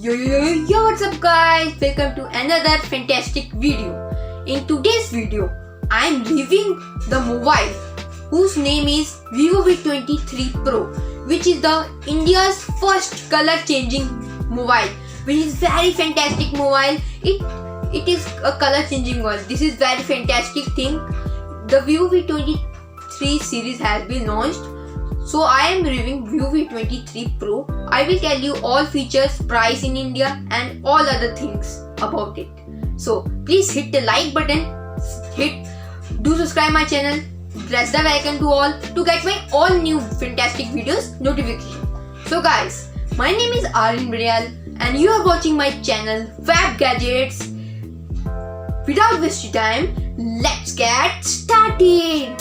Yo, what's up guys? Welcome to another fantastic video. In today's video, I am reviewing the mobile whose name is Vivo V23 Pro, which is the India's first color changing mobile, which is very fantastic mobile. It is a color changing one. This is very fantastic thing. The Vivo V23 series has been launched. So I am reviewing Vivo V23 Pro. I will tell you all features, price in India and all other things about it. So please hit the like button, do subscribe my channel, press the bell icon to all to get my all new fantastic videos notification. So guys, my name is Vidyal and you are watching my channel Fab Gadgets. Without wasting time, let's get started.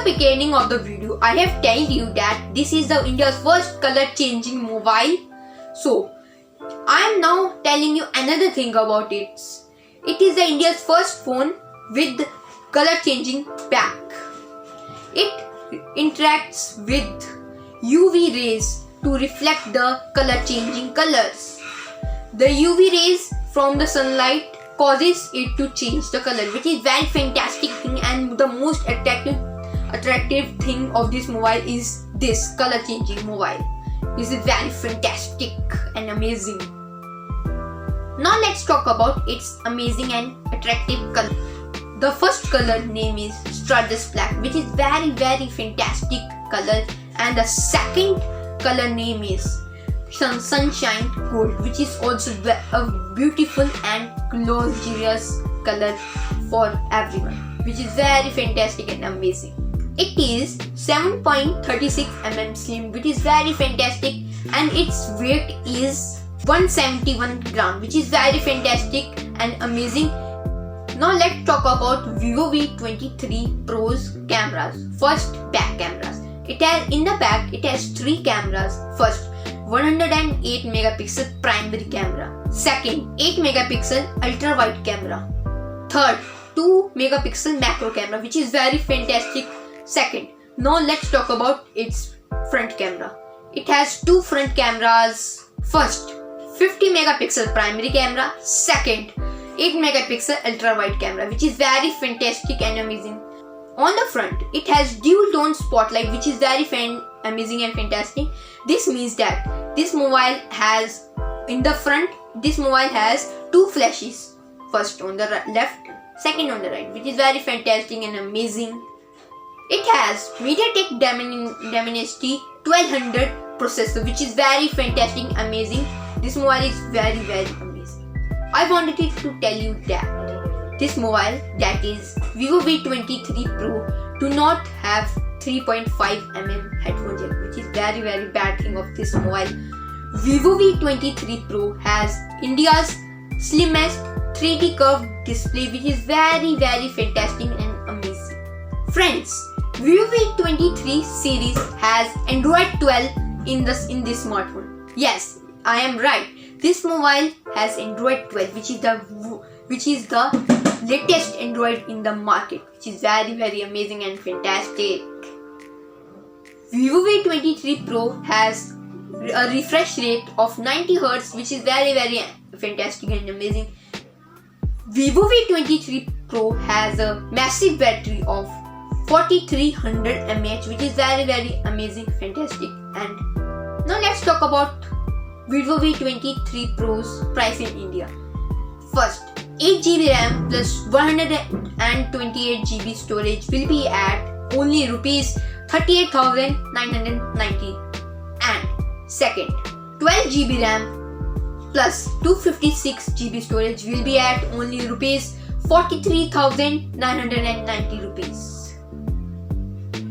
Beginning of the video, I have told you that this is the India's first color changing mobile. So I am now telling you another thing about it. It is the India's first phone with color changing back. It interacts with UV rays to reflect the color changing colors. The UV rays from the sunlight causes it to change the color, which is very fantastic thing, and the most attractive thing of this mobile is this color changing mobile. This is very fantastic and amazing. Now let's talk about its amazing and attractive color. The first color name is Stardust Black, which is very fantastic color, and the second color name is Sunshine Gold, which is also a beautiful and glorious color for everyone, which is very fantastic and amazing. It is 7.36 mm slim, which is very fantastic, and its weight is 171 gram, which is very fantastic and amazing. Now let's talk about Vivo V23 Pro's cameras. First, back cameras. In the back it has three cameras. First, 108 megapixel primary camera. Second, 8 megapixel ultra wide camera. Third, 2 megapixel macro camera, which is very fantastic. Second, now let's talk about its front camera. It has two front cameras. First, 50 megapixel primary camera. Second, 8 megapixel ultra wide camera, which is very fantastic and amazing. On the front, it has dual tone spotlight, which is very amazing and fantastic. This means that this mobile has, in the front, this mobile has two flashes. First on the left, second on the right, which is very fantastic and amazing. It has MediaTek Dimensity 1200 processor, which is very fantastic and amazing. This mobile is very amazing. I wanted to tell you that this mobile, that is Vivo V23 Pro, do not have 3.5 mm headphone jack, which is very bad thing of this mobile. Vivo V23 Pro has India's slimmest 3D curved display, which is very fantastic and amazing. Friends, Vivo V23 series has Android 12 in this smartphone. Yes, I am right. This mobile has Android 12, which is the latest Android in the market, which is very amazing and fantastic. Vivo V23 Pro has a refresh rate of 90 Hz, which is very fantastic and amazing. Vivo V23 Pro has a massive battery of 4300 mAh, which is very amazing, fantastic. And now let's talk about Vivo V23 Pro's price in India. First, 8GB RAM plus 128 GB storage will be at only rupees 38,990. And second, 12GB RAM plus 256 GB storage will be at only rupees 43,990 rupees.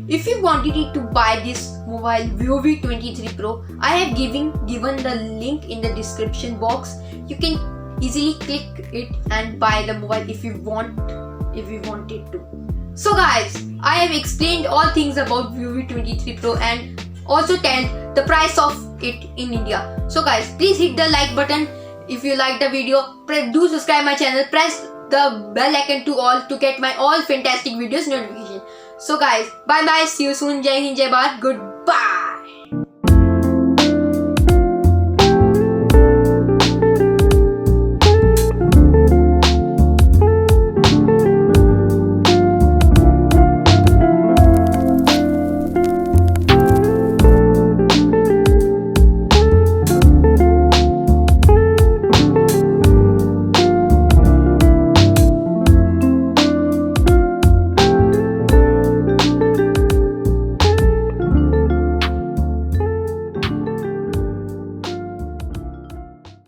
If you wanted to buy this mobile Vivo V23 Pro, I have given the link in the description box. You can easily click it and buy the mobile if you wanted to. So guys, I have explained all things about Vivo V23 Pro and also tell the price of it in India. So guys, please hit the like button if you like the video. Do subscribe my channel, press the bell icon to all to get my all fantastic videos notification. So guys, bye bye, see you soon, Jai Hind, Jai Bharat, good